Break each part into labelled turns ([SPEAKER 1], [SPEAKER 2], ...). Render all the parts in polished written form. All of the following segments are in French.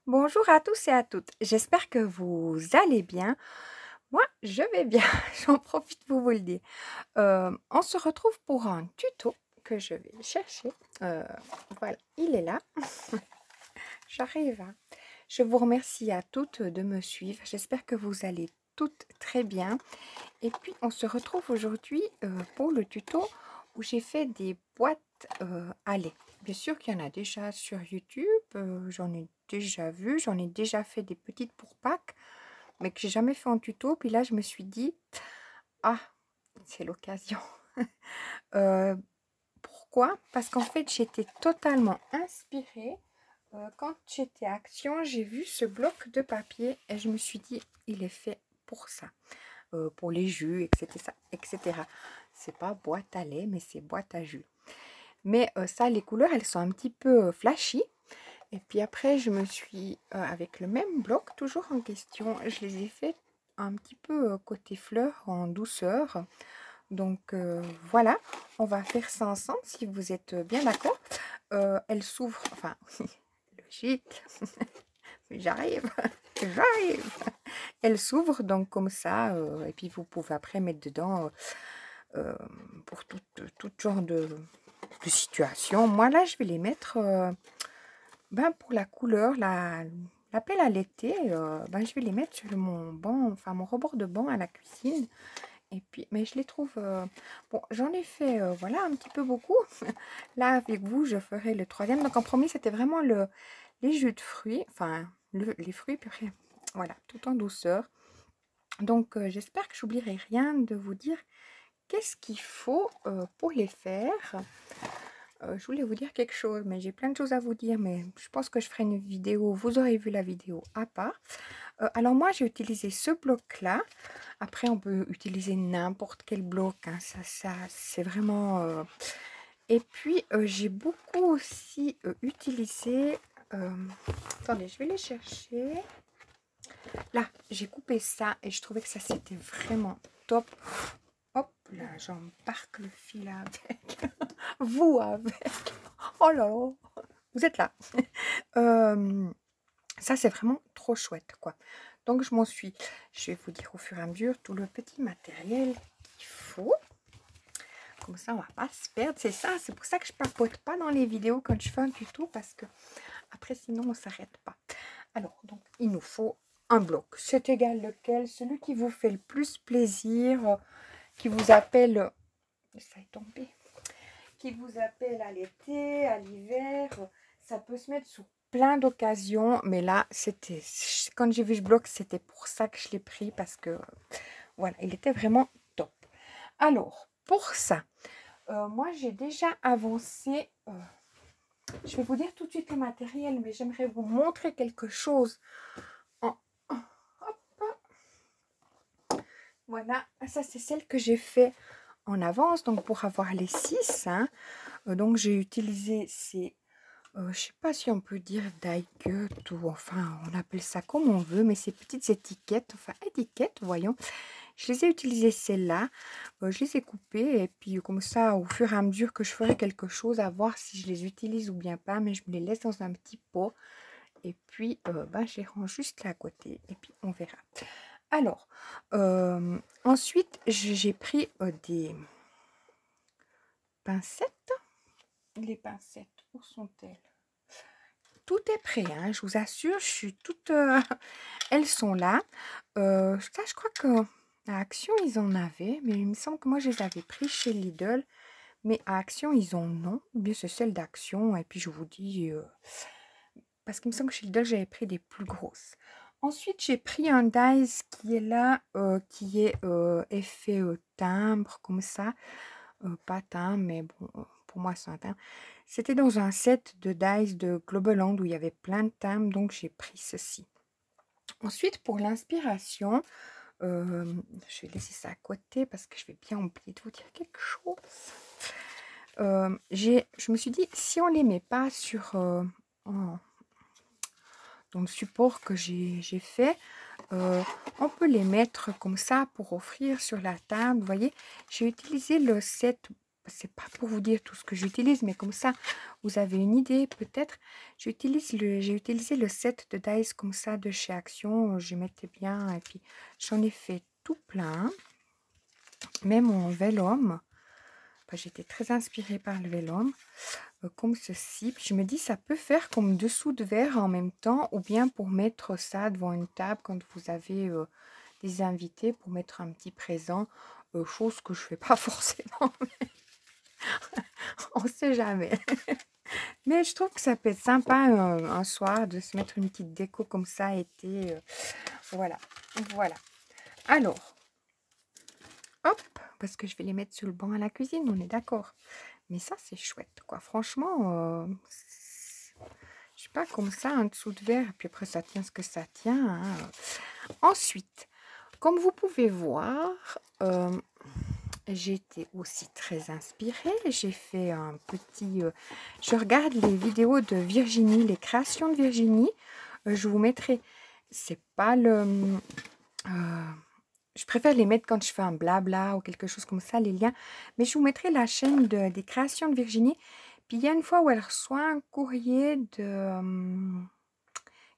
[SPEAKER 1] Bonjour à tous et à toutes, j'espère que vous allez bien. Moi, je vais bien, j'en profite pour vous le dire. On se retrouve pour un tuto que je vais chercher. Euh, voilà, il est là. J'arrive, hein. Je vous remercie à toutes de me suivre. J'espère que vous allez toutes très bien. Et puis, on se retrouve aujourd'hui pour le tuto où j'ai fait des boîtes à lait. Bien sûr qu'il y en a déjà sur YouTube. J'en ai déjà vu. J'en ai déjà fait des petites pour Pâques, mais que j'ai jamais fait en tuto. Puis là, je me suis dit, ah, c'est l'occasion. Euh, Pourquoi? Parce qu'en fait, j'étais totalement inspirée. Quand j'étais à Action, j'ai vu ce bloc de papier et je me suis dit, il est fait pour ça. Pour les jus, etc. etc. C'est pas boîte à lait, mais c'est boîte à jus. Mais ça, les couleurs, elles sont un petit peu flashy. Et puis après, je me suis, avec le même bloc, toujours en question, je les ai fait un petit peu côté fleurs, en douceur. Donc voilà, on va faire ça ensemble si vous êtes bien d'accord. Elle s'ouvre, enfin, logique, j'arrive, j'arrive. Elle s'ouvre donc comme ça, et puis vous pouvez après mettre dedans pour tout genre de situation. Moi là, je vais les mettre, ben, pour la couleur, la pelle à l'été, ben, je vais les mettre sur mon banc, enfin mon rebord de banc à la cuisine. Et puis, mais je les trouve, bon, j'en ai fait, voilà, un petit peu beaucoup. Là, avec vous, je ferai le troisième. Donc en premier, c'était vraiment les jus de fruits, enfin les fruits, puis après, voilà, tout en douceur. Donc, j'espère que j'oublierai rien de vous dire qu'est-ce qu'il faut pour les faire. Je voulais vous dire quelque chose, mais j'ai plein de choses à vous dire, mais je pense que je ferai une vidéo. Vous aurez vu la vidéo à part. Alors moi, j'ai utilisé ce bloc-là. Après, on peut utiliser n'importe quel bloc, hein. Ça c'est vraiment... Et puis, j'ai beaucoup aussi utilisé... Attendez, je vais les chercher. Là, j'ai coupé ça et je trouvais que ça, c'était vraiment top. Hop là, j'embarque le fil avec. Vous avec. Oh là là, vous êtes là. Ça, c'est vraiment trop chouette, quoi. Donc, je vais vous dire au fur et à mesure tout le petit matériel qu'il faut. Comme ça, on va pas se perdre. C'est ça, c'est pour ça que je papote pas dans les vidéos quand je fais un tuto, parce que après, sinon, on s'arrête pas. Alors, donc, il nous faut un bloc. C'est égal lequel, celui qui vous fait le plus plaisir, qui vous appelle, ça est tombé, qui vous appelle à l'été, à l'hiver. Ça peut se mettre sous plein d'occasions, mais là, c'était, quand j'ai vu ce bloc, c'était pour ça que je l'ai pris, parce que, voilà, il était vraiment top. Alors, pour ça, moi, j'ai déjà avancé. Je vais vous dire tout de suite le matériel, mais j'aimerais vous montrer quelque chose. Voilà, ça c'est celle que j'ai fait en avance, donc pour avoir les 6. Hein. Donc j'ai utilisé ces, je sais pas si on peut dire die cut ou enfin on appelle ça comme on veut, mais ces petites étiquettes, enfin étiquettes, voyons. Je les ai utilisées celles-là, je les ai coupées et puis comme ça au fur et à mesure que je ferai quelque chose, à voir si je les utilise ou bien pas, mais je me les laisse dans un petit pot et puis ben, je les range juste là à côté et puis on verra. Alors, ensuite, j'ai pris des pincettes. Les pincettes, où sont-elles? Tout est prêt, hein, je vous assure, je suis toute... elles sont là. Ça, je crois que à Action, ils en avaient, mais il me semble que moi, je les avais pris chez Lidl. Mais à Action, ils en ont. Ou bien c'est celle d'Action. Et puis, je vous dis... parce qu'il me semble que chez Lidl, j'avais pris des plus grosses. Ensuite, j'ai pris un dies qui est là, qui est effet timbre, comme ça. Pas timbre, mais bon, pour moi, c'est un timbre. C'était dans un set de dies de Globaland où il y avait plein de timbres, donc j'ai pris ceci. Ensuite, pour l'inspiration, je vais laisser ça à côté parce que je vais bien oublier de vous dire quelque chose. Je me suis dit, si on ne les met pas sur... dans le support que j'ai fait, on peut les mettre comme ça pour offrir sur la table. Vous voyez, j'ai utilisé le set c'est pas pour vous dire tout ce que j'utilise, mais comme ça, vous avez une idée peut-être. J'ai utilisé le set de dies comme ça de chez Action. Je mettais bien et puis j'en ai fait tout plein. Même en vélum. J'étais très inspirée par le vélum. Comme ceci. Puis je me dis, ça peut faire comme dessous de verre en même temps. Ou bien pour mettre ça devant une table quand vous avez des invités. Pour mettre un petit présent. Chose que je fais pas forcément. On sait jamais. Mais je trouve que ça peut être sympa un soir de se mettre une petite déco comme ça été. Voilà. Voilà. Alors, hop, parce que je vais les mettre sur le banc à la cuisine, on est d'accord. Mais ça, c'est chouette, quoi. Franchement, je sais pas, comme ça, en dessous de verre. Et puis après, ça tient ce que ça tient. Hein. Ensuite, comme vous pouvez voir, j'ai été aussi très inspirée. J'ai fait un petit... je regarde les vidéos de Virginie, les créations de Virginie. Je vous mettrai... C'est pas le... je préfère les mettre quand je fais un blabla ou quelque chose comme ça, les liens. Mais je vous mettrai la chaîne des créations de Virginie. Puis il y a une fois où elle reçoit un courrier de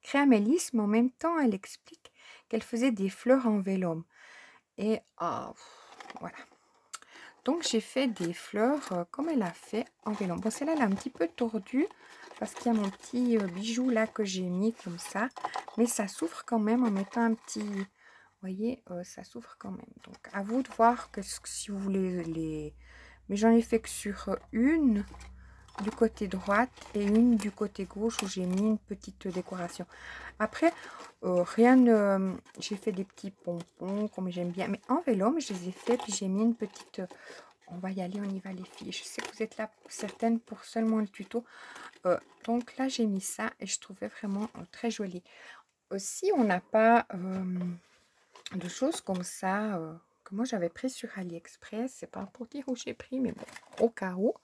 [SPEAKER 1] Créamélis, mais en même temps, elle explique qu'elle faisait des fleurs en vélum. Et voilà. Donc, j'ai fait des fleurs comme elle a fait en vélum. Bon, celle-là, elle est un petit peu tordue parce qu'il y a mon petit bijou là que j'ai mis comme ça. Mais ça s'ouvre quand même en mettant un petit... Vous voyez, ça s'ouvre quand même. Donc, à vous de voir que si vous voulez les... Mais j'en ai fait que sur une du côté droite et une du côté gauche où j'ai mis une petite décoration. Après, rien de... J'ai fait des petits pompons comme j'aime bien. Mais en vélum, je les ai fait. Puis j'ai mis une petite... On va y aller, on y va les filles. Je sais que vous êtes là certaines pour seulement le tuto. Donc là, j'ai mis ça et je trouvais vraiment très joli. Aussi, on n'a pas... de choses comme ça que moi j'avais pris sur AliExpress. C'est pas pour dire où j'ai pris, mais bon, au cas où.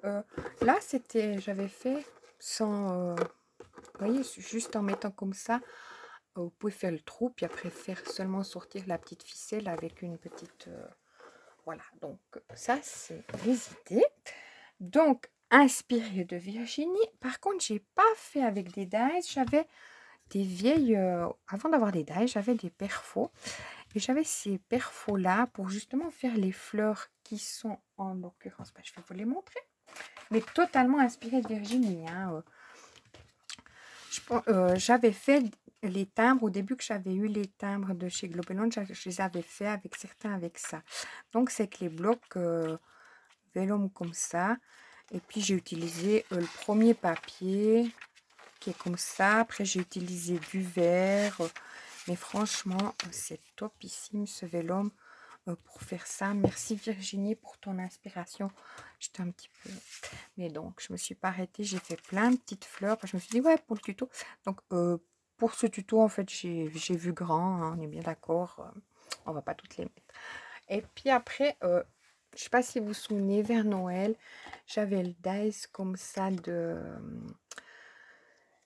[SPEAKER 1] Là, j'avais fait sans... vous voyez, juste en mettant comme ça, vous pouvez faire le trou, puis après faire seulement sortir la petite ficelle avec une petite... voilà, donc ça, c'est les idées. Donc, inspiré de Virginie. Par contre, j'ai pas fait avec des dies. J'avais des vieilles... avant d'avoir des dies, j'avais des perfos. Et j'avais ces perfos là pour justement faire les fleurs qui sont en l'occurrence, je vais vous les montrer, mais totalement inspirées de Virginie. Hein. J'avais fait les timbres au début que j'avais eu les timbres de chez Globelon, je les avais fait avec certains avec ça. Donc c'est que les blocs vélum comme ça. Et puis j'ai utilisé le premier papier qui est comme ça. Après j'ai utilisé du verre. Mais franchement, c'est topissime ce vélum pour faire ça. Merci Virginie pour ton inspiration. J'étais un petit peu... Mais donc, je me suis pas arrêtée. J'ai fait plein de petites fleurs. Je me suis dit, ouais, pour le tuto. Donc, pour ce tuto, en fait, j'ai vu grand. Hein, on est bien d'accord. On va pas toutes les mettre. Et puis après, je sais pas si vous vous souvenez, vers Noël, j'avais le dice comme ça de...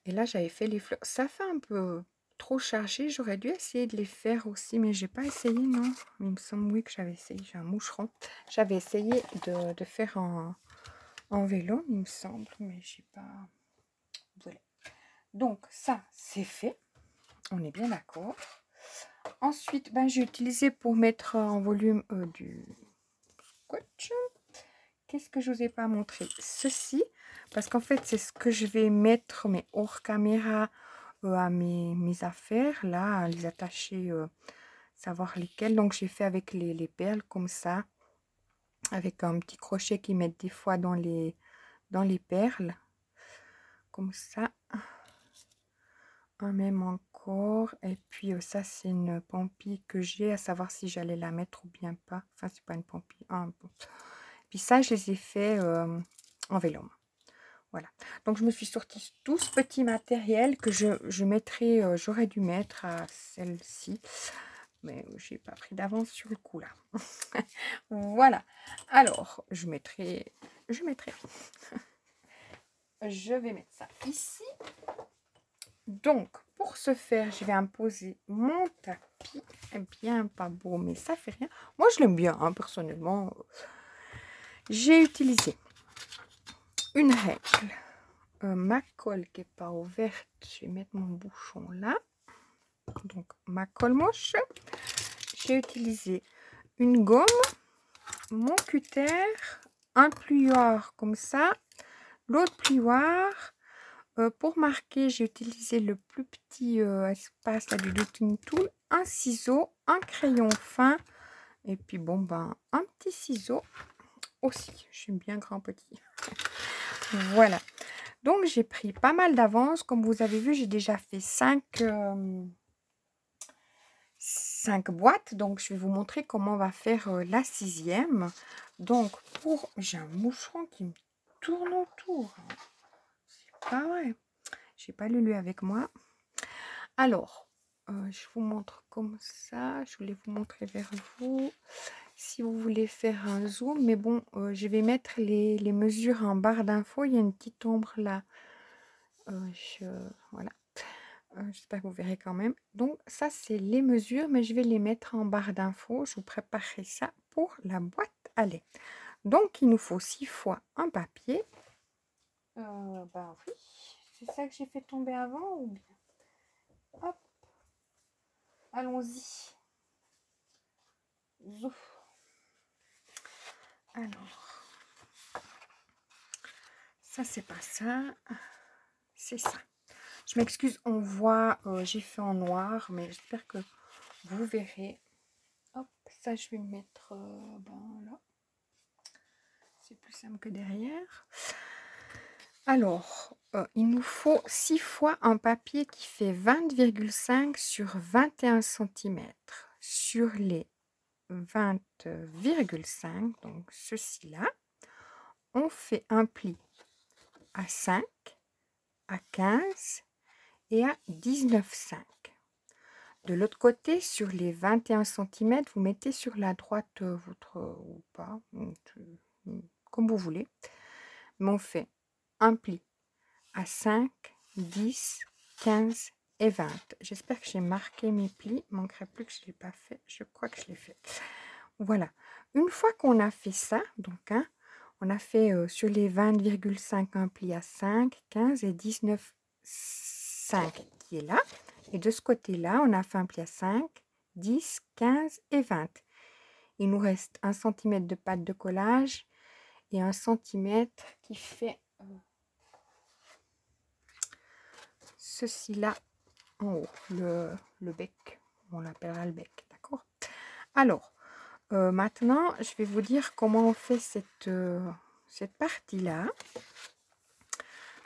[SPEAKER 1] Et là, j'avais fait les fleurs. Ça fait un peu trop chargé. J'aurais dû essayer de les faire aussi, mais j'ai pas essayé, non. Il me semble, oui, que j'avais essayé. J'ai un moucheron. J'avais essayé de faire en vélo, il me semble, mais j'ai pas... Voilà. Donc, ça, c'est fait. On est bien d'accord. Ensuite, j'ai utilisé pour mettre en volume du scotch. Qu'est-ce que je vous ai pas montré? Ceci, parce qu'en fait, c'est ce que je vais mettre, mais hors caméra, à mes affaires, là, à les attacher, savoir lesquelles. Donc, j'ai fait avec les perles, comme ça, avec un petit crochet qui met des fois dans les perles, comme ça. Un même encore. Et puis, ça, c'est une pampille que j'ai, à savoir si j'allais la mettre ou bien pas. Enfin, c'est pas une pampille. Bon. Puis ça, je les ai fait en vélum. Voilà. Donc, je me suis sorti tout ce petit matériel que je mettrai, j'aurais dû mettre à celle-ci. Mais j'ai pas pris d'avance sur le coup, là. Voilà. Alors, je mettrai. Je vais mettre ça ici. Donc, pour ce faire, je vais imposer mon tapis. Bien pas beau, mais ça fait rien. Moi, je l'aime bien, hein, personnellement. J'ai utilisé une règle, ma colle qui n'est pas ouverte. Je vais mettre mon bouchon là. Donc, ma colle moche. J'ai utilisé une gomme, mon cutter, un plioir comme ça, l'autre plioir. Pour marquer, j'ai utilisé le plus petit espace là, du Doting Tool, un ciseau, un crayon fin et puis bon ben un petit ciseau aussi. Je suis bien grand petit. Voilà. Donc j'ai pris pas mal d'avance. Comme vous avez vu, j'ai déjà fait 5 boîtes. Donc je vais vous montrer comment on va faire la 6e. Donc j'ai un moucheron qui me tourne autour. C'est pas vrai. J'ai pas Lulu avec moi. Alors, je vous montre comme ça. Je voulais vous montrer vers vous. Si vous voulez faire un zoom. Mais bon, je vais mettre les mesures en barre d'infos. Il y a une petite ombre là. Voilà. J'espère que vous verrez quand même. Donc, ça, c'est les mesures. Mais je vais les mettre en barre d'infos. Je vous préparerai ça pour la boîte à lait. Donc, il nous faut 6 fois un papier. Bah oui. C'est ça que j'ai fait tomber avant ou bien? Hop. Allons-y. Zouf. Alors, ça, c'est pas ça. C'est ça. Je m'excuse, on voit, j'ai fait en noir, mais j'espère que vous verrez. Hop, ça, je vais mettre ben, là. C'est plus simple que derrière. Alors, il nous faut 6 fois un papier qui fait 20,5 sur 21 cm. Sur les 20,5, donc ceci-là, on fait un pli à 5, à 15 et à 19,5. De l'autre côté, sur les 21 cm, vous mettez sur la droite votre ou pas, comme vous voulez. Mais on fait un pli à 5, 10, 15 et 20. J'espère que j'ai marqué mes plis. Il manquerait plus que je ne l'ai pas fait. Je crois que je l'ai fait. Voilà. Une fois qu'on a fait ça, donc on a fait sur les 20,5 un pli à 5, 15 et 19,5 qui est là. Et de ce côté-là, on a fait un pli à 5, 10, 15 et 20. Il nous reste 1 cm de pâte de collage et 1 cm qui fait ceci-là en haut, le bec. On l'appellera le bec, d'accord? Alors, maintenant, je vais vous dire comment on fait cette partie-là.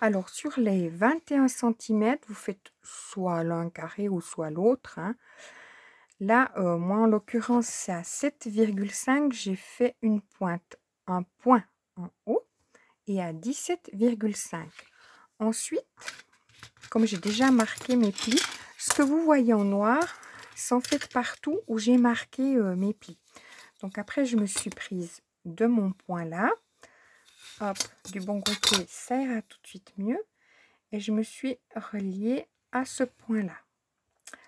[SPEAKER 1] Alors, sur les 21 cm, vous faites soit l'un carré ou soit l'autre. Hein. Là, moi, en l'occurrence, c'est à 7,5. J'ai fait une pointe, un point en haut et à 17,5. Ensuite, comme j'ai déjà marqué mes plis, ce que vous voyez en noir, s'en fait partout où j'ai marqué mes plis. Donc, après, je me suis prise de mon point là. Hop, du bon côté, ça ira tout de suite mieux. Et je me suis reliée à ce point-là.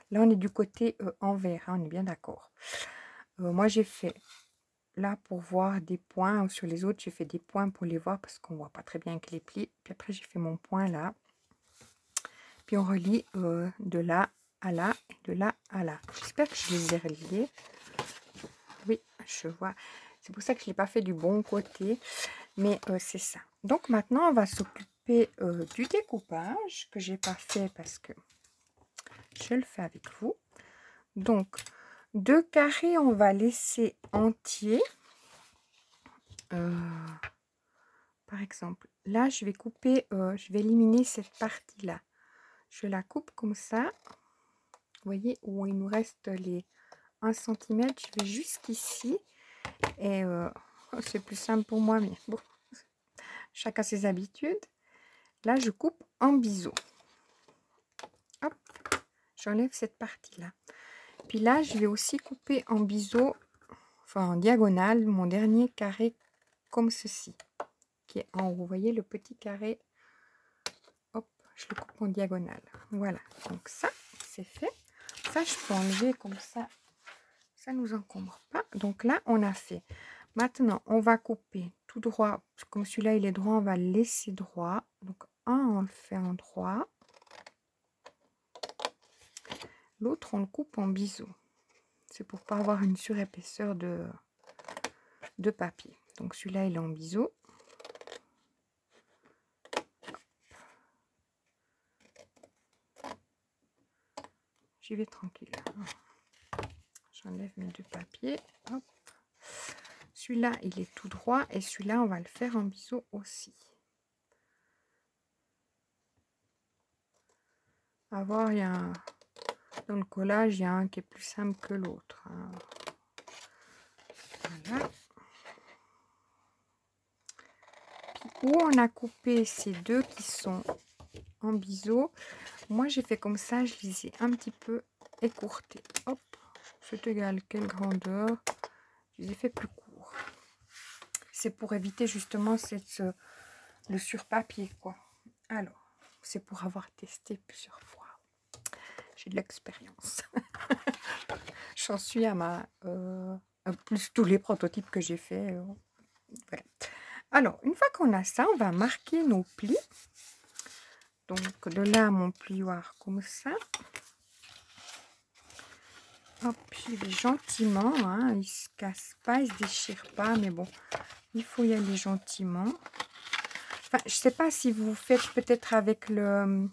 [SPEAKER 1] Là, on est du côté envers, hein, on est bien d'accord. Moi, j'ai fait là pour voir des points. Sur les autres, j'ai fait des points pour les voir parce qu'on ne voit pas très bien avec les plis. Puis après, j'ai fait mon point là. Puis on relie de là à là et de là à là. J'espère que je les ai reliés. Oui, je vois. C'est pour ça que je ne l'ai pas fait du bon côté. Mais c'est ça. Donc maintenant, on va s'occuper du découpage que j'ai pas fait parce que je le fais avec vous. Donc, 2 carrés, on va laisser entier. Par exemple, là, je vais couper, je vais éliminer cette partie-là. Je la coupe comme ça. Vous voyez où il nous reste les 1 cm. Je vais jusqu'ici. Et c'est plus simple pour moi, mais bon. Chacun ses habitudes. Là, je coupe en biseau. Hop, j'enlève cette partie-là. Puis là, je vais aussi couper en biseau, enfin en diagonale, mon dernier carré comme ceci, qui est en haut. Vous voyez le petit carré. Hop, je le coupe en diagonale. Voilà, donc ça, c'est fait. Ça, je peux enlever comme ça ne nous encombre pas. Donc là, on a fait. Maintenant, on va couper tout droit. Comme celui-là, il est droit, on va le laisser droit. Donc, un, on le fait en droit. L'autre, on le coupe en biseau. C'est pour pas avoir une surépaisseur de papier. Donc, celui-là, il est en biseau. J'y vais tranquille. J'enlève mes deux papiers. Hop. Celui-là, il est tout droit. Et celui-là, on va le faire en biseau aussi. À voir, il y a dans le collage, il y a un qui est plus simple que l'autre. Voilà. Puis, où on a coupé ces deux qui sont en biseau, moi j'ai fait comme ça, je les ai un petit peu écourtés. Hop, c'est égal, quelle grandeur. Je les ai fait plus courts. C'est pour éviter justement le surpapier, quoi. Alors, c'est pour avoir testé plusieurs fois. J'ai de l'expérience. J'en suis à ma... plus tous les prototypes que j'ai fait. Voilà. Alors, une fois qu'on a ça, on va marquer nos plis. Donc, de là, mon plioir comme ça. Hop, j'y vais gentiment. Hein, il ne se casse pas, il ne se déchire pas. Mais bon, il faut y aller gentiment. Enfin, je ne sais pas si vous faites peut-être avec le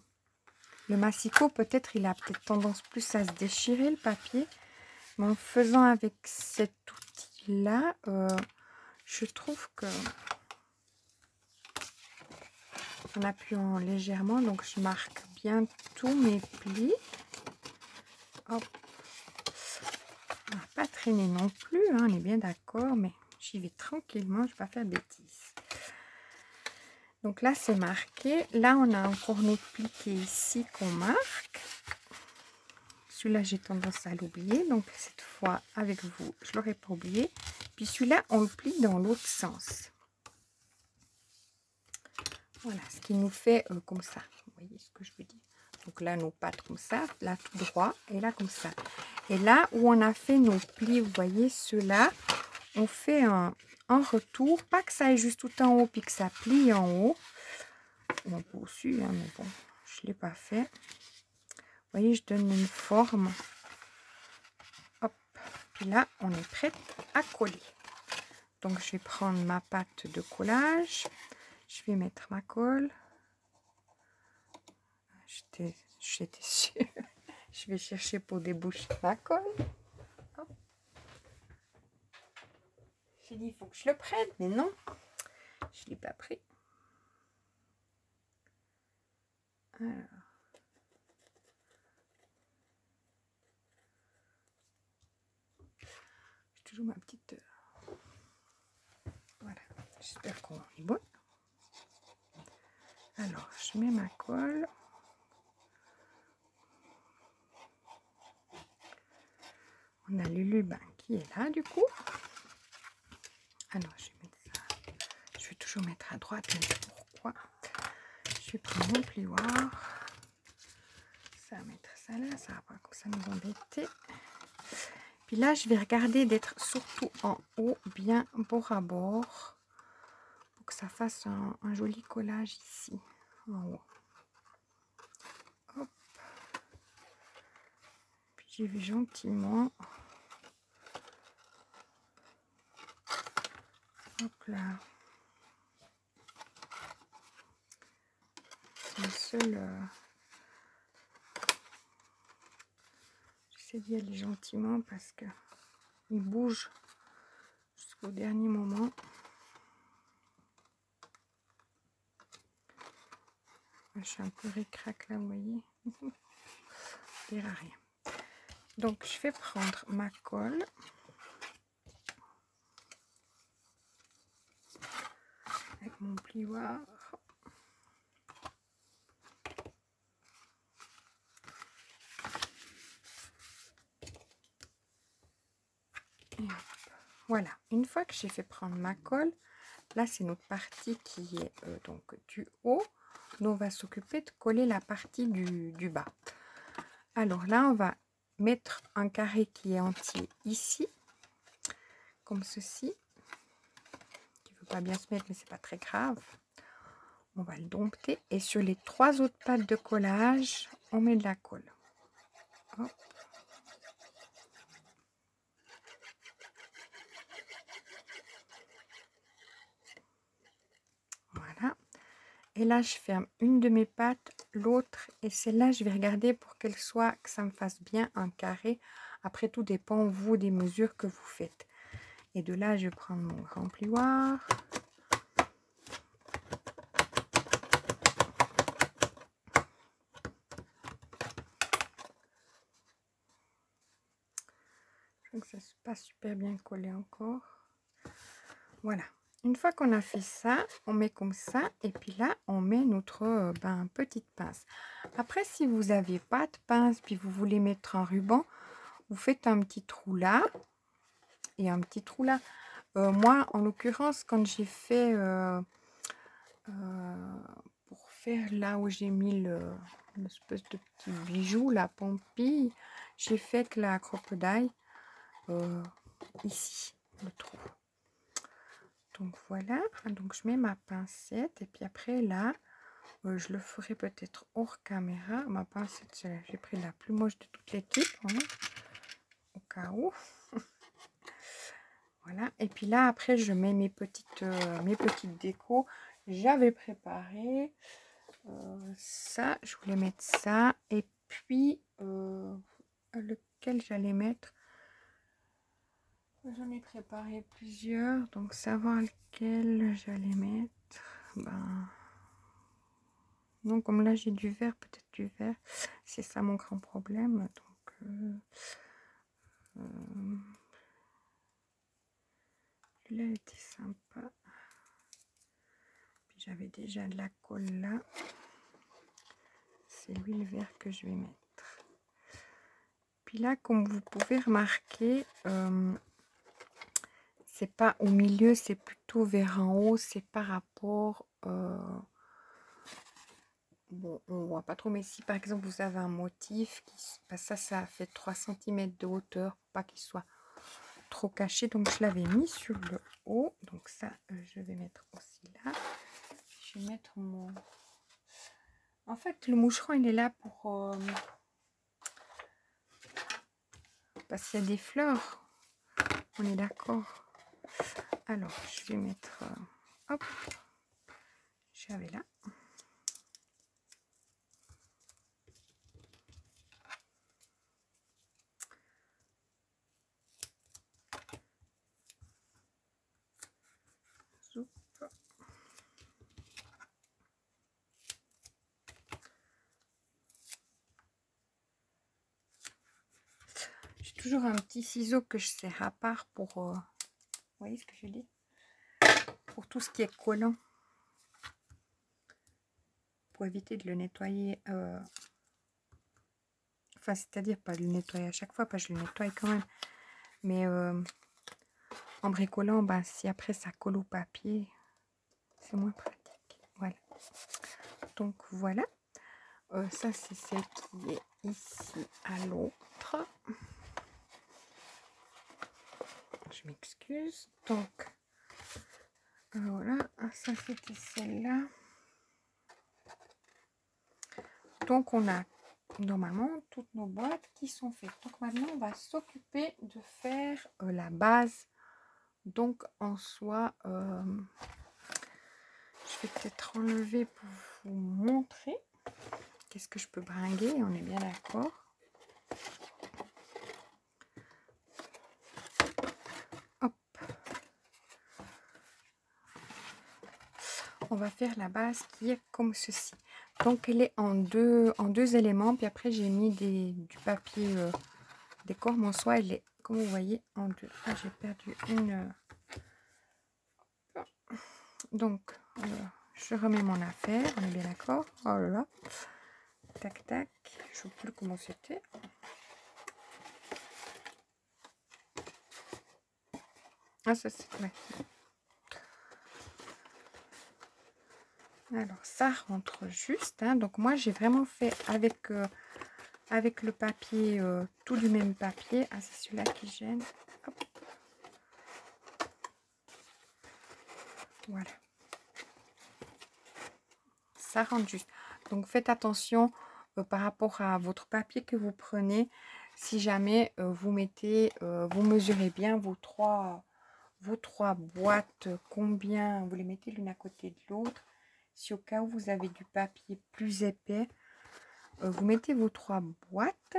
[SPEAKER 1] massicot. Peut-être il a peut-être tendance plus à se déchirer, le papier. Mais en faisant avec cet outil-là, je trouve que... En appuyant légèrement, donc je marque bien tous mes plis. Hop. On va pas traîner non plus, hein, on est bien d'accord, mais j'y vais tranquillement, je ne vais pas faire de bêtises. Donc là, c'est marqué. Là, on a encore notre pli qui est ici qu'on marque. Celui-là, j'ai tendance à l'oublier, donc cette fois, avec vous, je ne l'aurais pas oublié. Puis celui-là, on le plie dans l'autre sens. Voilà, ce qui nous fait comme ça. Vous voyez ce que je veux dire? Donc là, nos pattes comme ça, là tout droit, et là comme ça. Et là où on a fait nos plis, vous voyez, ceux-là, on fait un retour. Pas que ça aille juste tout en haut, puis que ça plie en haut. On peut aussi, hein, mais bon, je ne l'ai pas fait. Vous voyez, je donne une forme. Hop, puis là, on est prête à coller. Donc, je vais prendre ma pâte de collage. Je vais mettre ma colle. J'étais sûre. Je vais chercher pour déboucher ma colle. J'ai dit, il faut que je le prenne, mais non, je ne l'ai pas pris. Alors. J'ai toujours ma petite... Voilà, j'espère qu'on est bon. Alors, je mets ma colle. On a le lubin qui est là, du coup. Alors, je vais mettre ça. Je vais toujours mettre à droite, mais pourquoi? Je vais prendre mon plioir. Ça va mettre ça là, ça va pas comme ça nous embêter. Puis là, je vais regarder d'être surtout en haut, bien bord à bord, pour que ça fasse un joli collage ici, en haut. Hop. Puis j'y vais gentiment. Hop là. C'est le seul... J'essaie d'y aller gentiment parce que il bouge jusqu'au dernier moment. Je suis un peu ricrac là, vous voyez. Il n'y a rien. Donc, je vais prendre ma colle. Avec mon plioir. Et hop. Voilà. Une fois que j'ai fait prendre ma colle, là, c'est notre partie qui est donc du haut. Nous, on va s'occuper de coller la partie du bas. Alors là, on va mettre un carré qui est entier ici, comme ceci, qui veut pas bien se mettre, mais c'est pas très grave. On va le dompter. Et sur les 3 autres pattes de collage, on met de la colle. Hop. Voilà. Et là, je ferme une de mes pattes, l'autre, et celle-là, je vais regarder pour qu'elle soit, que ça me fasse bien un carré. Après, tout dépend, vous, des mesures que vous faites. Et de là, je vais prendre mon grand plioir. Je trouve que ça n'est pas super bien collé encore. Voilà. Une fois qu'on a fait ça, on met comme ça. Et puis là, on met notre petite pince. Après, si vous n'avez pas de pince, puis vous voulez mettre un ruban, vous faites un petit trou là et un petit trou là. Moi, en l'occurrence, quand j'ai fait pour faire là où j'ai mis une espèce de petit bijou, la pompille, j'ai fait que la crocodile ici, le trou. Donc voilà, donc je mets ma pincette et puis après là, je le ferai peut-être hors caméra. Ma pincette, j'ai pris la plus moche de toute l'équipe, hein, au cas où. Voilà, et puis là après je mets mes petites décos. J'avais préparé ça, je voulais mettre ça, et puis lequel j'allais mettre. J'en ai préparé plusieurs, donc savoir lequel j'allais mettre. Donc comme là j'ai du vert, peut-être du vert, c'est ça mon grand problème. Donc là elle était sympa. Puis j'avais déjà de la colle là. C'est lui le vert que je vais mettre. Puis là, comme vous pouvez remarquer, c'est pas au milieu, c'est plutôt vers en haut. C'est par rapport... bon, on voit pas trop, mais si par exemple vous avez un motif, ça fait 3 cm de hauteur, pour pas qu'il soit trop caché. Donc je l'avais mis sur le haut. Donc ça, je vais mettre aussi là. Je vais mettre mon... En fait, le moucheron, il est là pour... parce qu'il y a des fleurs. On est d'accord. Alors, je vais mettre... hop. J'avais là. Zoup. J'ai toujours un petit ciseau que je serre à part pour... vous voyez ce que je dis? Pour tout ce qui est collant. Pour éviter de le nettoyer. Enfin, c'est-à-dire pas de le nettoyer à chaque fois, parce que je le nettoie quand même. Mais en bricolant, si après ça colle au papier, c'est moins pratique. Voilà. Donc voilà. Ça, c'est celle qui est ici à l'autre. Je m'excuse. Donc, voilà. Ça, c'était celle-là. Donc, on a normalement toutes nos boîtes qui sont faites. Donc, maintenant, on va s'occuper de faire la base. Donc, en soi, je vais peut-être enlever pour vous montrer qu'est-ce que je peux bringuer. On est bien d'accord. Hop. On va faire la base qui est comme ceci. Donc, elle est en deux éléments. Puis après, j'ai mis du papier décor. Mais en soi, elle est, comme vous voyez, en deux. Ah, j'ai perdu une... Donc, je remets mon affaire. On est bien d'accord. Oh là là. Tac, tac. Je ne sais plus comment c'était. Ah, ça, c'est... Ouais. Alors, ça rentre juste. Hein. Donc, moi, j'ai vraiment fait avec le papier, tout du même papier. Ah, c'est celui-là qui gêne. Hop. Voilà. Ça rentre juste. Donc faites attention par rapport à votre papier que vous prenez. Si jamais vous mettez, vous mesurez bien vos trois boîtes, combien vous les mettez l'une à côté de l'autre. Si au cas où vous avez du papier plus épais, vous mettez vos 3 boîtes.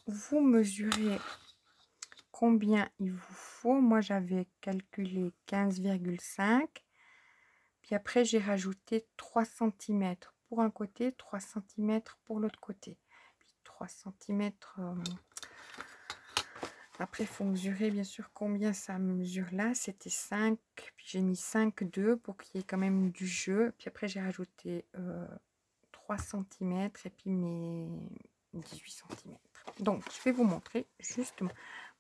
[SPEAKER 1] Vous mesurez combien il vous faut. Moi, j'avais calculé 15,5. Puis après, j'ai rajouté 3 cm pour un côté, 3 cm pour l'autre côté. Puis 3 cm. Après, il faut mesurer bien sûr combien ça mesure là. C'était 5. Puis j'ai mis 5,2 pour qu'il y ait quand même du jeu. Puis après, j'ai rajouté 3 cm et puis mes 18 cm. Donc, je vais vous montrer justement.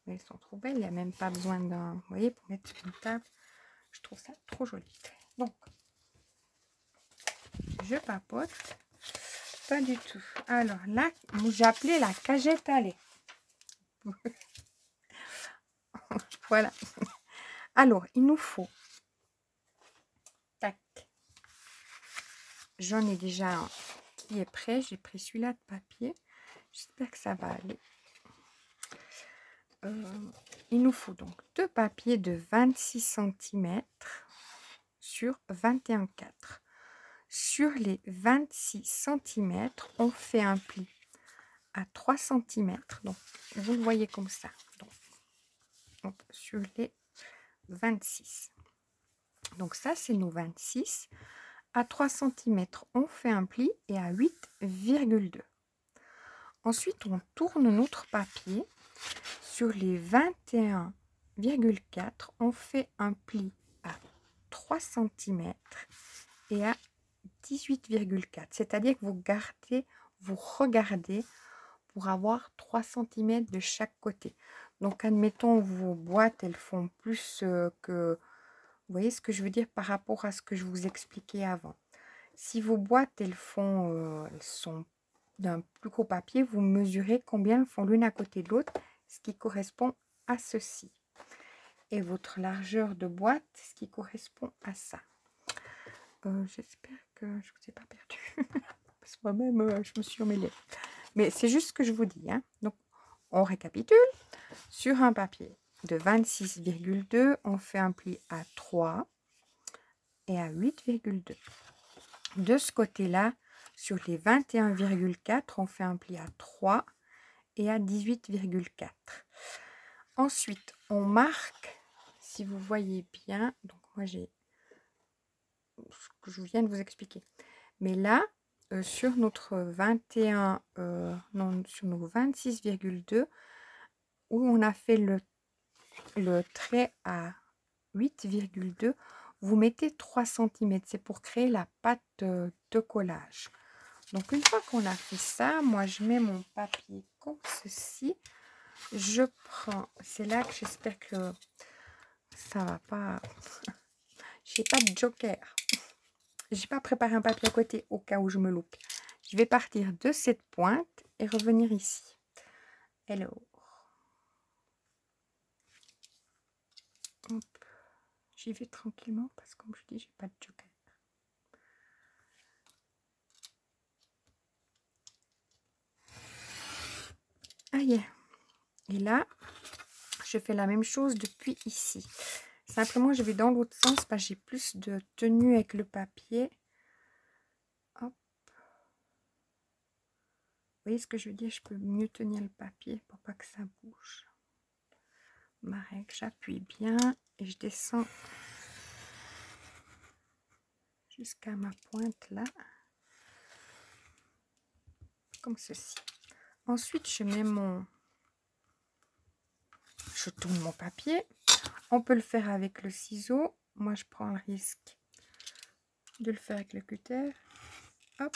[SPEAKER 1] Elles sont trop belles. Il n'y a même pas besoin d'un... Vous voyez, pour mettre sur une table. Je trouve ça trop joli. Donc, je papote. Pas du tout. Alors là, j'ai appelé la cagette à lait. Voilà. Alors, il nous faut... Tac. J'en ai déjà un qui est prêt. J'ai pris celui-là de papier. J'espère que ça va aller. Il nous faut donc 2 papiers de 26 cm sur 21,4. Sur les 26 cm, on fait un pli à 3 cm. Donc, vous le voyez comme ça. Donc, sur les 26. Donc, ça, c'est nos 26. À 3 cm, on fait un pli et à 8,2. Ensuite, on tourne notre papier. Sur les 21,4, on fait un pli à 3 cm et à 18,4. C'est-à-dire que vous regardez pour avoir 3 cm de chaque côté. Donc, admettons, vos boîtes, elles font plus que... Vous voyez ce que je veux dire par rapport à ce que je vous expliquais avant. Si vos boîtes, elles sont d'un plus gros papier, vous mesurez combien elles font l'une à côté de l'autre, ce qui correspond à ceci. Et votre largeur de boîte, ce qui correspond à ça. J'espère que je ne vous ai pas perdu. Parce que moi-même, je me suis emmêlée. Mais c'est juste ce que je vous dis. Hein. Donc, on récapitule. Sur un papier de 26,2, on fait un pli à 3 et à 8,2. De ce côté-là, sur les 21,4, on fait un pli à 3 et à 18,4. Ensuite, on marque, si vous voyez bien, donc moi j'ai ce que je viens de vous expliquer. Mais là, sur notre 21, non, sur nos 26,2, où on a fait le trait à 8,2, vous mettez 3 cm. C'est pour créer la pâte de collage. Donc, une fois qu'on a fait ça, moi, je mets mon papier comme ceci. Je prends... C'est là que j'espère que ça va pas... J'ai pas de joker. J'ai pas préparé un papier à côté au cas où je me loupe. Je vais partir de cette pointe et revenir ici. Alors, j'y vais tranquillement parce que comme je dis, j'ai pas de joker. Aïe. Et là, je fais la même chose depuis ici. Simplement, je vais dans l'autre sens parce que j'ai plus de tenue avec le papier. Hop. Vous voyez ce que je veux dire? Je peux mieux tenir le papier pour pas que ça bouge. Ma règle, j'appuie bien et je descends jusqu'à ma pointe là. Comme ceci. Ensuite, je mets je tourne mon papier. On peut le faire avec le ciseau. Moi, je prends le risque de le faire avec le cutter. Hop.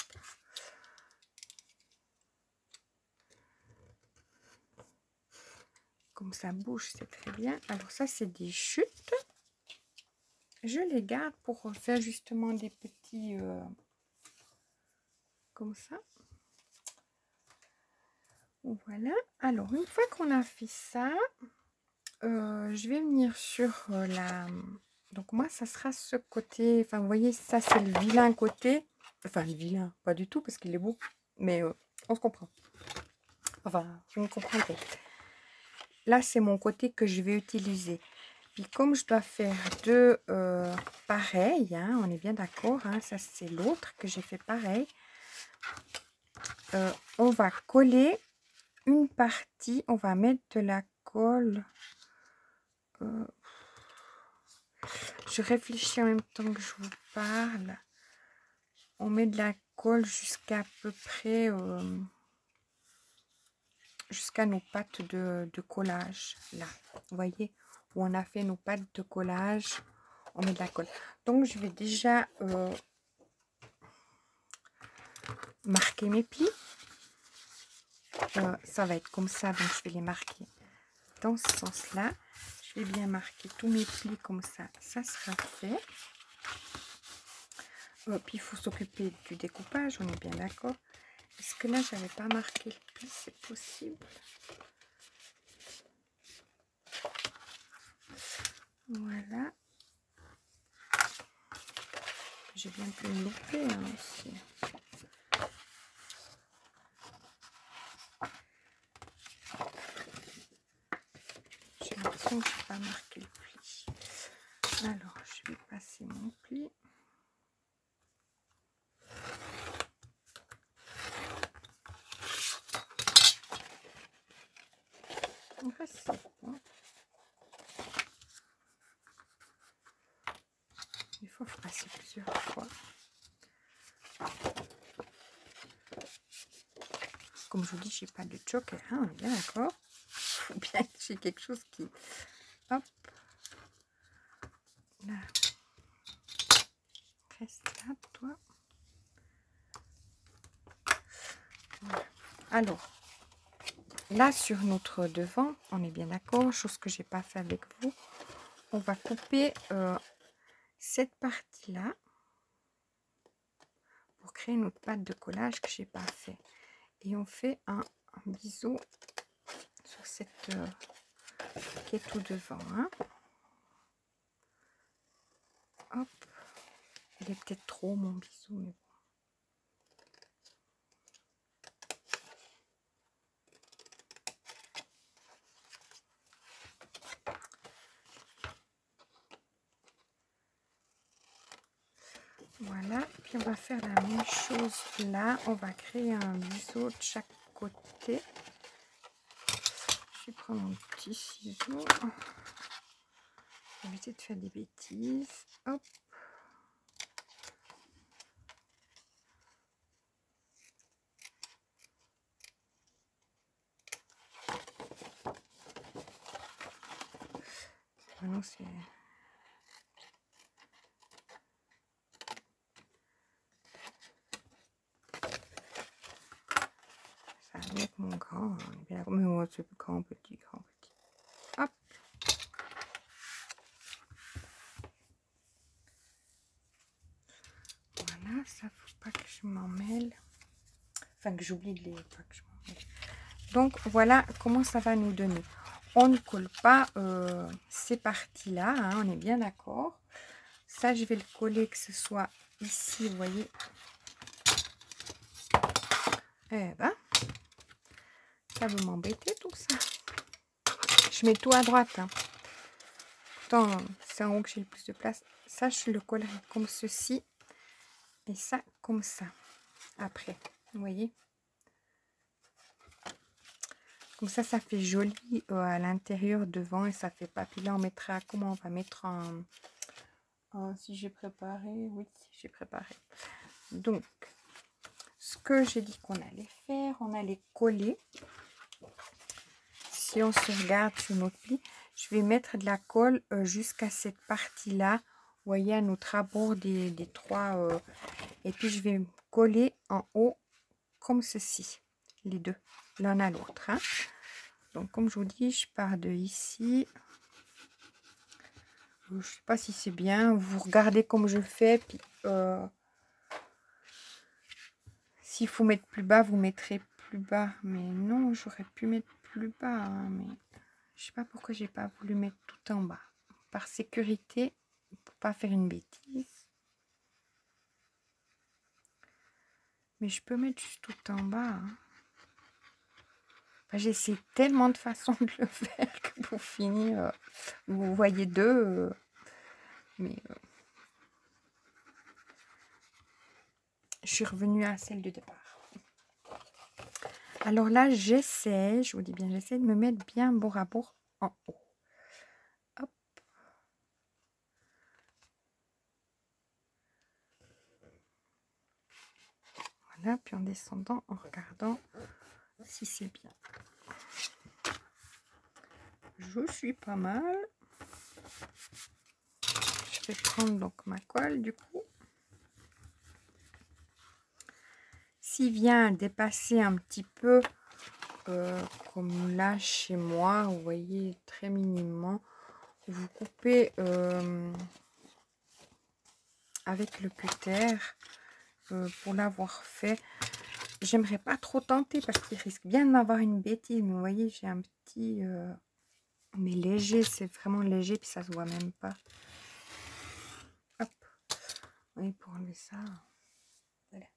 [SPEAKER 1] Comme ça bouge, c'est très bien. Alors ça, c'est des chutes. Je les garde pour faire justement des petits... comme ça. Voilà. Alors, une fois qu'on a fait ça, je vais venir sur Donc moi, ça sera ce côté, enfin vous voyez, ça c'est le vilain côté. Enfin le vilain, pas du tout parce qu'il est beau, mais on se comprend. Enfin, vous me comprendrez. Là, c'est mon côté que je vais utiliser. Puis comme je dois faire deux pareils, hein, on est bien d'accord, hein, ça c'est l'autre que j'ai fait pareil. On va coller une partie, on va mettre de la colle. Je réfléchis en même temps que je vous parle. On met de la colle jusqu'à peu près jusqu'à nos pattes de collage là, vous voyez où on a fait nos pattes de collage, on met de la colle. Donc je vais déjà marquer mes plis. Ça va être comme ça, donc je vais les marquer dans ce sens là. Je vais bien marquer tous mes plis comme ça, ça sera fait. Puis il faut s'occuper du découpage, on est bien d'accord. Est-ce que là j'avais pas marqué le pli, c'est possible? Voilà. J'ai bien pu me louper hein, aussi. J'ai l'impression que je n'ai pas marqué le pli. Alors, je vais passer mon pli. Enfin, c'est bon. Il faut passer plusieurs fois. Comme je vous dis, j'ai pas de joker, hein, on est bien d'accord. Il faut bien que j'ai quelque chose qui... Hop. Là. Reste là, toi. Voilà. Alors, là, sur notre devant, on est bien d'accord, chose que j'ai pas fait avec vous. On va couper cette partie-là pour créer notre pâte de collage que j'ai pas fait. Et on fait un biseau sur cette qui est tout devant. Hein. Hop. Il est peut-être trop mon bisou, mais bon. Voilà, puis on va faire la même chose là. On va créer un biseau de chaque côté. Je vais prendre mon petit ciseau. Je vais éviter de faire des bêtises. Hop. Maintenant, c'est... Ça va avec mon grand. Mais moi, c'est grand, petit, grand, petit. Hop. Voilà, ça faut pas que je m'en mêle. Enfin, que j'oublie de les... Pas que je m'en mêle. Donc, voilà comment ça va nous donner. On ne colle pas ces parties-là, hein, on est bien d'accord. Ça, je vais le coller que ce soit ici, vous voyez. Eh ben, ça va m'embêter tout ça. Je mets tout à droite. Hein. Pourtant, c'est en haut que j'ai le plus de place. Ça, je le collerai comme ceci. Et ça, comme ça. Après, vous voyez. Comme ça fait joli à l'intérieur, devant, et ça fait pas. Puis là, on mettra, comment on va mettre si j'ai préparé, oui, j'ai préparé. Donc, ce que j'ai dit qu'on allait faire, on allait coller. Si on se regarde sur notre pli, je vais mettre de la colle jusqu'à cette partie-là. Vous voyez, à notre abord des trois. Et puis, je vais coller en haut comme ceci, les deux, l'un à l'autre. Hein. Donc, comme je vous dis, je pars de ici. Je ne sais pas si c'est bien. Vous regardez comme je fais. Puis, s'il faut mettre plus bas, vous mettrez plus bas. Mais non, j'aurais pu mettre plus bas. Hein, mais je ne sais pas pourquoi j'ai pas voulu mettre tout en bas. Par sécurité, pour pas faire une bêtise. Mais je peux mettre juste tout en bas. Hein. Enfin, j'essaie tellement de façons de le faire que pour finir, vous voyez deux. Mais je suis revenue à celle de départ. Alors là, j'essaie, je vous dis bien, j'essaie de me mettre bien bourre à bourre en haut. Hop. Voilà, puis en descendant, en regardant si c'est bien. Je suis pas mal. Je vais prendre donc ma colle du coup. S'il vient dépasser un petit peu, comme là chez moi, vous voyez très minimement, vous coupez avec le cutter pour l'avoir fait. J'aimerais pas trop tenter parce qu'il risque bien d'avoir une bêtise, mais vous voyez j'ai un petit mais léger, c'est vraiment léger puis ça se voit même pas. Hop, oui, pour enlever ça, voilà.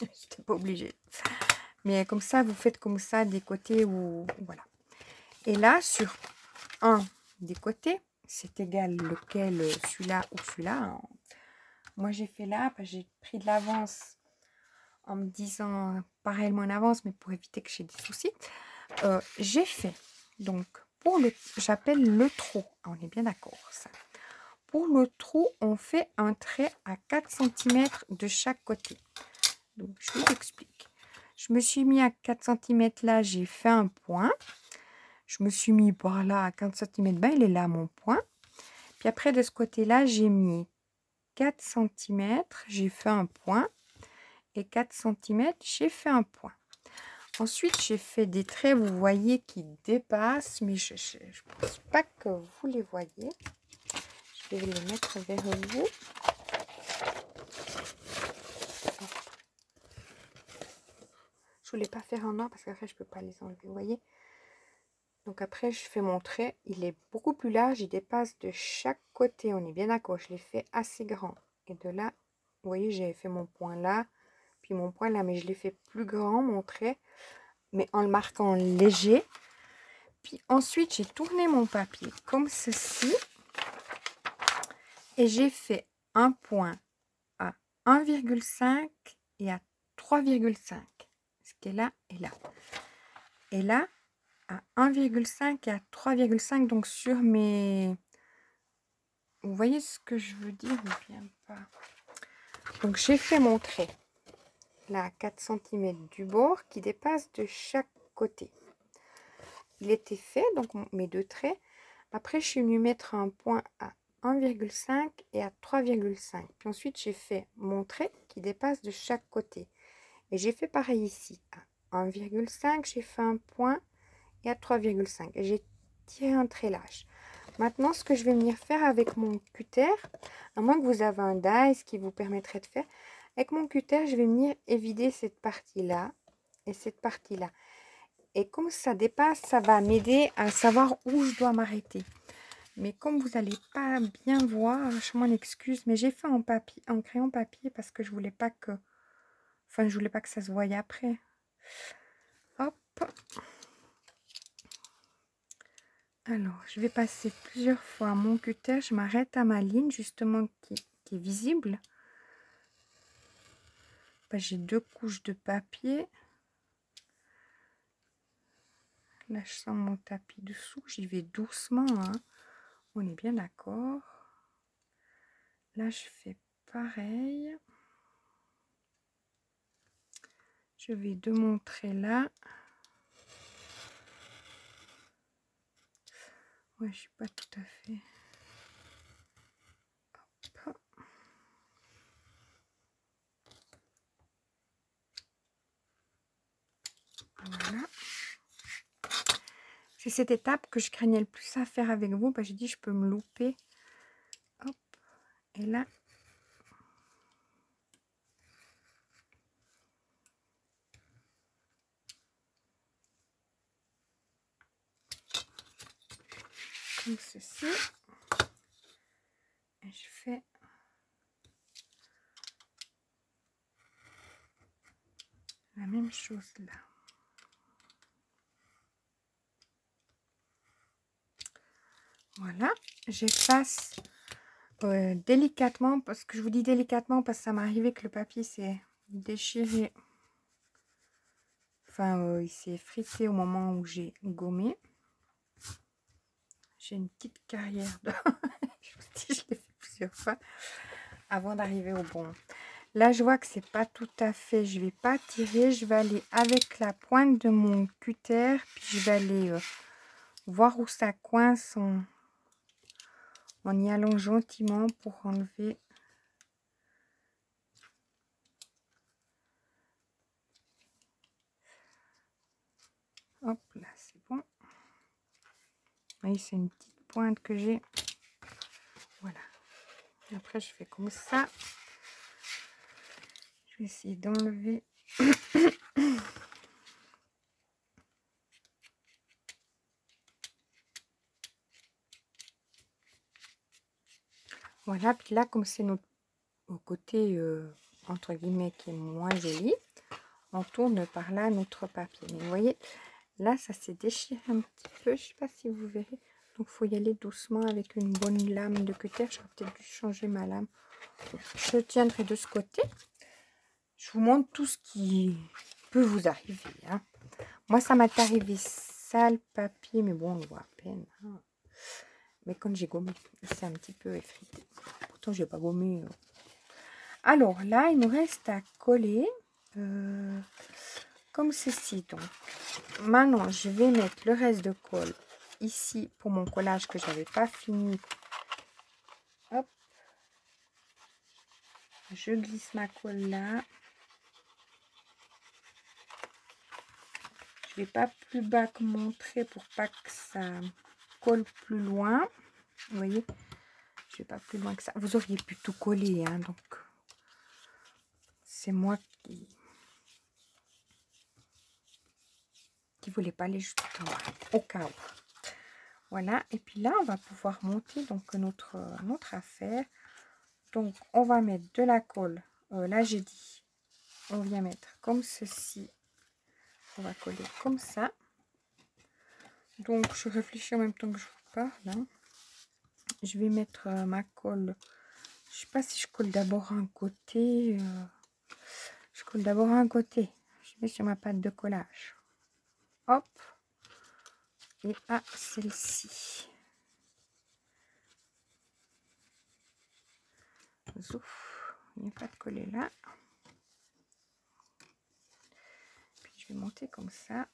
[SPEAKER 1] J'étais pas obligée. Mais comme ça, vous faites comme ça des côtés où... Voilà. Et là, sur un des côtés, c'est égal lequel, celui-là ou celui-là. Moi, j'ai fait là, j'ai pris de l'avance en me disant pareillement en avance, mais pour éviter que j'ai des soucis. J'ai fait, donc, pour le... J'appelle le trou. On est bien d'accord, ça. Pour le trou, on fait un trait à 4 cm de chaque côté. Donc, je vous explique. Je me suis mis à 4 cm là, j'ai fait un point. Je me suis mis par là à 4 cm, ben, il est là mon point. Puis après, de ce côté-là, j'ai mis 4 cm, j'ai fait un point. Et 4 cm, j'ai fait un point. Ensuite, j'ai fait des traits, vous voyez, qui dépassent, mais je ne pense pas que vous les voyez. Je vais les mettre vers vous. Je voulais pas faire en or parce qu'après je peux pas les enlever, vous voyez. Donc après je fais mon trait, il est beaucoup plus large, il dépasse de chaque côté, on est bien d'accord, je l'ai fait assez grand. Et de là, vous voyez, j'ai fait mon point là, puis mon point là, mais je l'ai fait plus grand mon trait, mais en le marquant léger. Puis ensuite j'ai tourné mon papier comme ceci, et j'ai fait un point à 1,5 et à 3,5, ce qui est là et là. Et là, à 1,5 et à 3,5, donc sur mes... Vous voyez ce que je veux dire ou bien pas? Donc j'ai fait mon trait, là à 4 cm du bord qui dépasse de chaque côté. Il était fait, donc mes deux traits. Après, je suis venue mettre un point à 1,5 et à 3,5. Puis ensuite, j'ai fait mon trait qui dépasse de chaque côté. Et j'ai fait pareil ici. À 1,5, j'ai fait un point et à 3,5. Et j'ai tiré un trait lâche. Maintenant, ce que je vais venir faire avec mon cutter, à moins que vous avez un dies qui vous permettrait de faire, avec mon cutter, je vais venir évider cette partie-là et cette partie-là. Et comme ça dépasse, ça va m'aider à savoir où je dois m'arrêter. Mais comme vous n'allez pas bien voir, je m'en excuse, mais j'ai fait en papier, en crayon papier parce que je voulais pas que... Enfin, je voulais pas que ça se voie après. Hop. Alors, je vais passer plusieurs fois mon cutter. Je m'arrête à ma ligne, justement, qui est visible. Ben, j'ai deux couches de papier. Là, je sens mon tapis dessous. J'y vais doucement, hein. On est bien d'accord. Là, je fais pareil. Je vais de montrer là. Ouais, je suis pas tout à fait. Hop. Voilà. C'est cette étape que je craignais le plus à faire avec vous. J'ai dit je peux me louper. Hop. Et là. Comme ceci. fait la même chose là. Voilà, j'efface délicatement, parce que je vous dis délicatement parce que ça m'est arrivé que le papier s'est déchiré. Enfin, il s'est frité au moment où j'ai gommé. J'ai une petite carrière de... je vous dis, je l'ai fait plusieurs fois avant d'arriver au bon. Là, je vois que c'est pas tout à fait. Je vais pas tirer. Je vais aller avec la pointe de mon cutter. Puis je vais aller voir où ça coince en y allant gentiment pour enlever. Hop, là, c'est bon. Vous voyez, c'est une petite pointe que j'ai. Voilà. Après, je fais comme ça. Je vais essayer d'enlever. Voilà, puis là, comme c'est notre côté, entre guillemets, qui est moins joli, on tourne par là notre papier. Mais vous voyez, là, ça s'est déchiré un petit peu. Je sais pas si vous verrez. Donc, il faut y aller doucement avec une bonne lame de cutter. J'aurais peut-être dû changer ma lame. Je tiendrai de ce côté. Je vous montre tout ce qui peut vous arriver. Hein. Moi, ça m'est arrivé sale papier, mais bon, on le voit à peine. Hein. Mais quand j'ai gommé, c'est un petit peu effrité. Pourtant, je n'ai pas gommé. Alors là, il nous reste à coller comme ceci. Donc, maintenant, je vais mettre le reste de colle ici pour mon collage que je n'avais pas fini. Hop. Je glisse ma colle là. Je ne vais pas plus bas que montrer pour pas que ça colle plus loin. Vous voyez, je vais pas plus loin que ça. Vous auriez pu tout coller, hein, donc c'est moi qui voulais pas aller juste au cas où. Voilà, et puis là, on va pouvoir monter donc notre affaire. Donc, on va mettre de la colle. Là, j'ai dit, on vient mettre comme ceci. On va coller comme ça. Donc, je réfléchis en même temps que je vous parle. Hein. Je vais mettre ma colle. Je sais pas si je colle d'abord un côté. Je colle d'abord un côté. Je mets sur ma pâte de collage. Hop. Et à celle-ci. Zouf. Il n'y a pas de coller là. Puis je vais monter comme ça.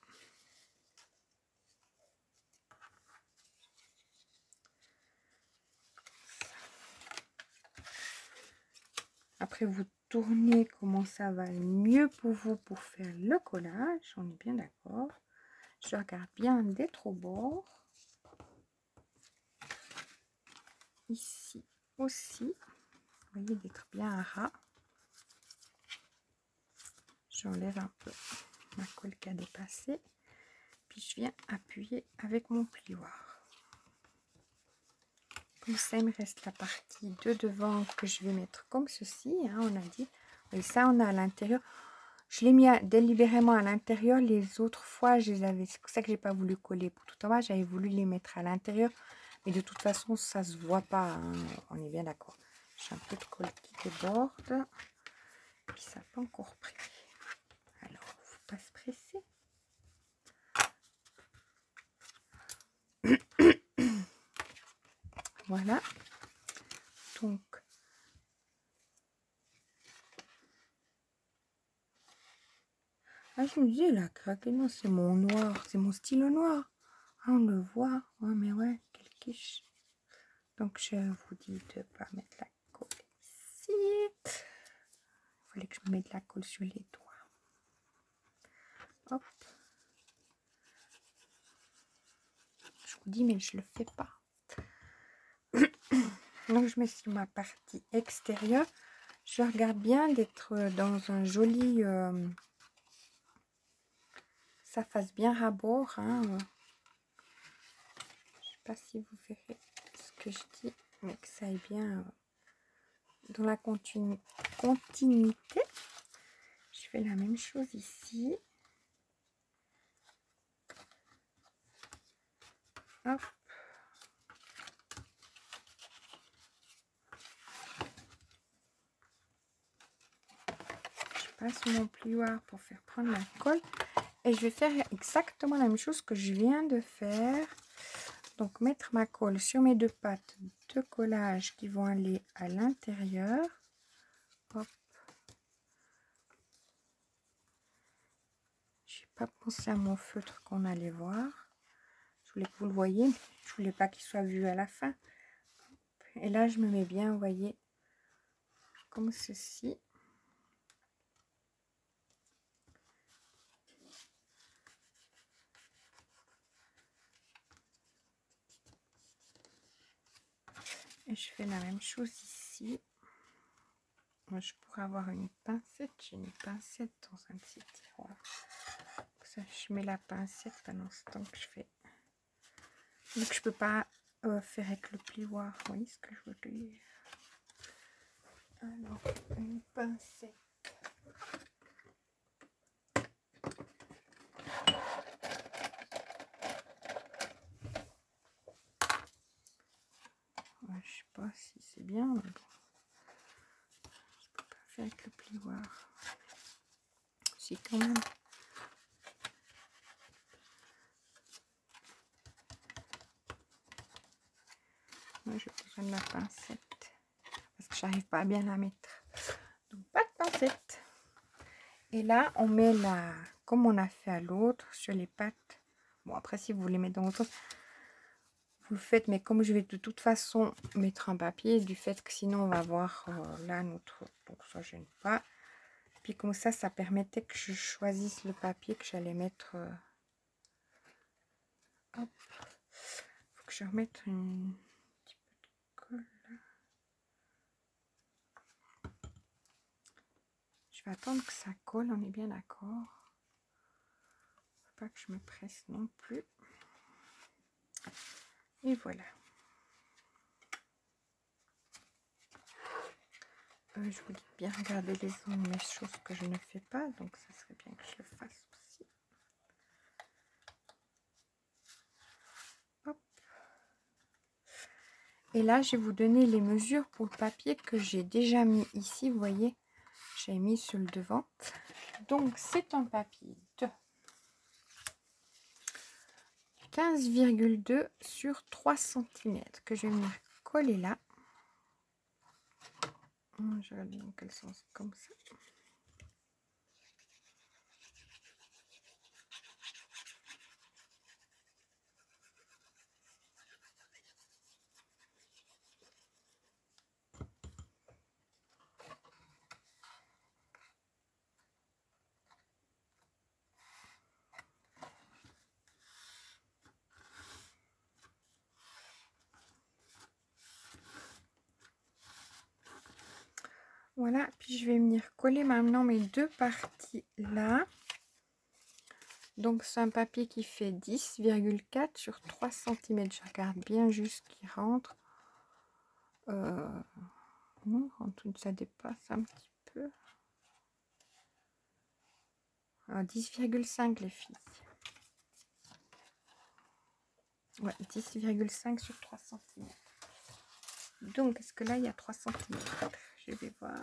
[SPEAKER 1] Après, vous tournez comment ça va le mieux pour vous pour faire le collage. On est bien d'accord. Je regarde bien d'être au bord. Ici aussi. Vous voyez, d'être bien à ras. J'enlève un peu ma colle qui a dépassé. Puis je viens appuyer avec mon plioir. Comme ça, il me reste la partie de devant que je vais mettre comme ceci. Hein, on a dit. Et ça, on a à l'intérieur. Je l'ai mis délibérément à l'intérieur. Les autres fois, je les avais. C'est pour ça que j'ai pas voulu coller pour tout en bas. J'avais voulu les mettre à l'intérieur. Mais de toute façon, ça se voit pas. Hein, on est bien d'accord. J'ai un peu de colle qui déborde. Puis ça n'a pas encore pris. Alors, faut pas se presser. Voilà. Donc, ah, je me dis, il a craqué. Non, c'est mon noir. C'est mon stylo noir. Ah, on le voit. Ouais, mais ouais, quel quiche. Donc, je vous dis de ne pas mettre la colle ici. Il fallait que je me mette la colle sur les doigts. Hop. Je vous dis, mais je le fais pas. Donc, je mets sur ma partie extérieure. Je regarde bien d'être dans un joli... ça fasse bien rabord. Hein. Je sais pas si vous verrez ce que je dis, mais que ça aille bien dans la continuité. Je fais la même chose ici. Hop. Je passe mon plioir pour faire prendre la colle. Et je vais faire exactement la même chose que je viens de faire. Donc, mettre ma colle sur mes deux pattes de collage qui vont aller à l'intérieur. Hop. Je n'ai pas pensé à mon feutre qu'on allait voir. Je voulais que vous le voyez, mais je voulais pas qu'il soit vu à la fin. Et là, je me mets bien, vous voyez, comme ceci. Et je fais la même chose ici. Moi, je pourrais avoir une pincette. J'ai une pincette dans un petit tiroir. Ça, je mets la pincette pendant ce temps que je fais. Donc, je peux pas faire avec le plioir. Vous voyez ce que je veux dire? Alors, une pincette. Ouais, je sais pas si c'est bien, mais bon. Je peux pas faire avec le plioir. Si, quand même. Moi, j'ai besoin de la pincette. Parce que j'arrive pas à bien la mettre. Donc, pas de pincette. Et là, on met la, comme on a fait à l'autre, sur les pattes. Bon, après, si vous voulez mettre dans votre, vous le faites. Mais comme je vais de toute façon mettre un papier, du fait que sinon, on va voir là notre... Donc, ça, je gêne pas. Puis comme ça permettait que je choisisse le papier que j'allais mettre. Hop. Faut que je remette un petit peu de colle là. Je vais attendre que ça colle, on est bien d'accord. Faut pas que je me presse non plus. Et voilà. Je vous dis bien regarder les ongles, mais choses que je ne fais pas, donc ça serait bien que je le fasse aussi. Hop. Et là, je vais vous donner les mesures pour le papier que j'ai déjà mis ici. Vous voyez, j'ai mis sur le devant. Donc, c'est un papier de 15,2 sur 3 cm que je vais venir coller là. Je regarde dans quel sens, comme ça. Voilà, puis je vais venir coller maintenant mes deux parties là. Donc c'est un papier qui fait 10,4 sur 3 cm. Je regarde bien juste qu'il rentre. Non, ça dépasse un petit peu. 10,5 les filles. Ouais, 10,5 sur 3 cm. Donc, est-ce que là, il y a 3 cm? Je vais voir.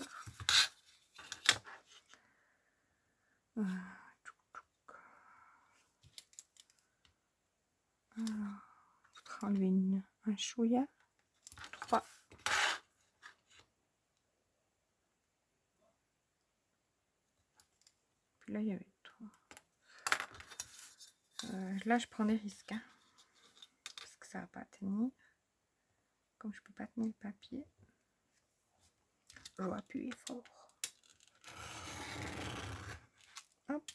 [SPEAKER 1] Alors, il faudra enlever un chouïa. 3. Puis là, il y avait 3. Là, je prends des risques. Hein, parce que ça va pas tenir. Comme je peux pas tenir le papier, je vais appuyer fort. Hop.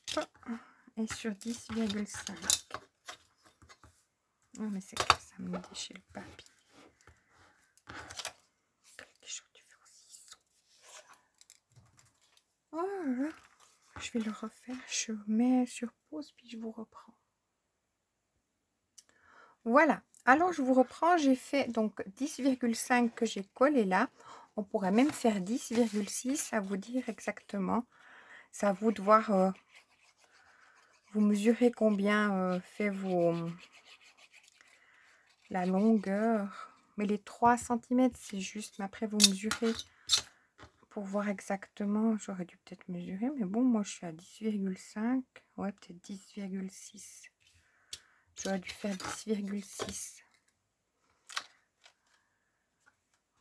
[SPEAKER 1] Et sur 10,5. Oh, mais c'est que ça me déchire le papier. Quelque chose du feu aussi. Voilà. Je vais le refaire. Je mets sur pause puis je vous reprends. Voilà. Alors je vous reprends. J'ai fait donc 10,5 que j'ai collé là. On pourrait même faire 10,6 à vous dire exactement. C'est à vous de voir, vous mesurez combien fait la longueur. Mais les 3 cm, c'est juste. Mais après, vous mesurez pour voir exactement. J'aurais dû peut-être mesurer. Mais bon, moi, je suis à 10,5. Ouais, peut-être 10,6. J'aurais dû faire 10,6.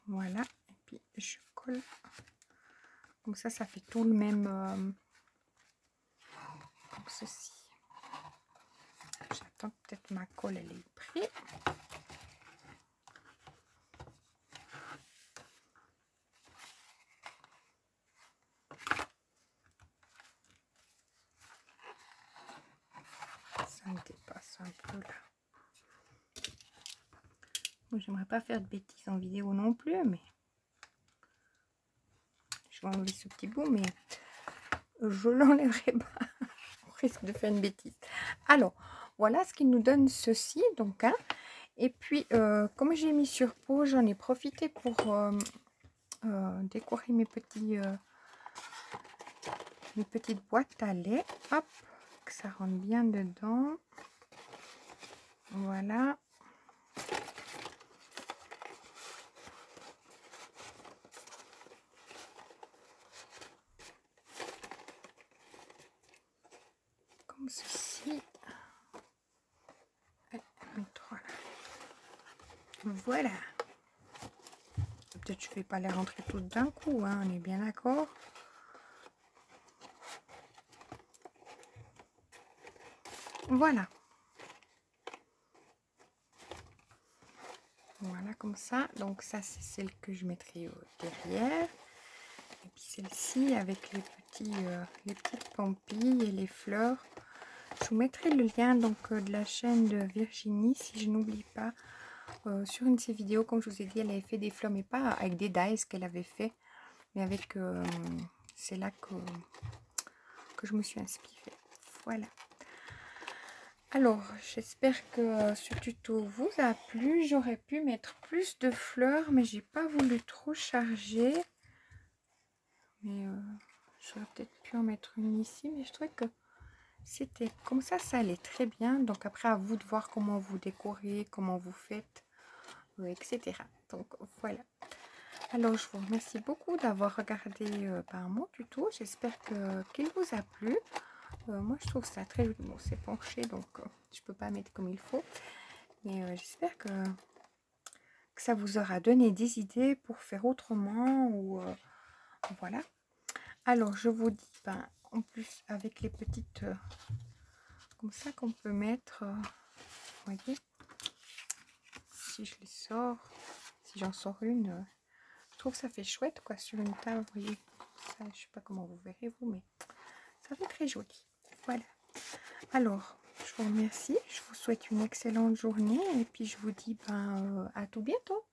[SPEAKER 1] Voilà. Et puis, je colle. Comme ça fait tout le même. Comme ceci. J'attends que peut-être ma colle, elle est prise. Ça me dépasse un peu là. J'aimerais pas faire de bêtises en vidéo non plus, mais je vais enlever ce petit bout, mais je l'enlèverai pas. On risque de faire une bêtise. Alors, voilà ce qui nous donne ceci, donc, hein. Et puis, comme j'ai mis sur pause, j'en ai profité pour décorer mes petites boîtes à lait. Hop, que ça rentre bien dedans. Voilà. Comme ceci. Voilà. Peut-être je ne vais pas les rentrer toutes d'un coup, hein, on est bien d'accord. Voilà. Voilà, comme ça. Donc ça, c'est celle que je mettrai derrière. Et puis celle-ci avec les petites pampilles et les fleurs. Je vous mettrai le lien donc de la chaîne de Virginie, si je n'oublie pas. Sur une de ses vidéos, comme je vous ai dit, elle avait fait des fleurs, mais pas avec des dies qu'elle avait fait. Mais avec... c'est là que je me suis inspirée. Voilà. Alors, j'espère que ce tuto vous a plu. J'aurais pu mettre plus de fleurs, mais j'ai pas voulu trop charger. Mais j'aurais peut-être pu en mettre une ici, mais je trouvais que c'était comme ça allait très bien. Donc après, à vous de voir comment vous décorez, comment vous faites, etc. Donc voilà. Alors, je vous remercie beaucoup d'avoir regardé mon tuto. J'espère qu'il vous a plu. Moi, je trouve ça très joli. Bon, c'est penché, donc je peux pas mettre comme il faut. Mais j'espère que ça vous aura donné des idées pour faire autrement. Ou voilà. Alors, je vous dis, en plus, avec les petites... comme ça qu'on peut mettre... vous voyez, si je les sors, si j'en sors une... je trouve que ça fait chouette, quoi, sur une table, vous voyez. Ça, je sais pas comment vous verrez, vous, mais ça fait très joli. Voilà. Alors, je vous remercie. Je vous souhaite une excellente journée. Et puis, je vous dis à tout bientôt.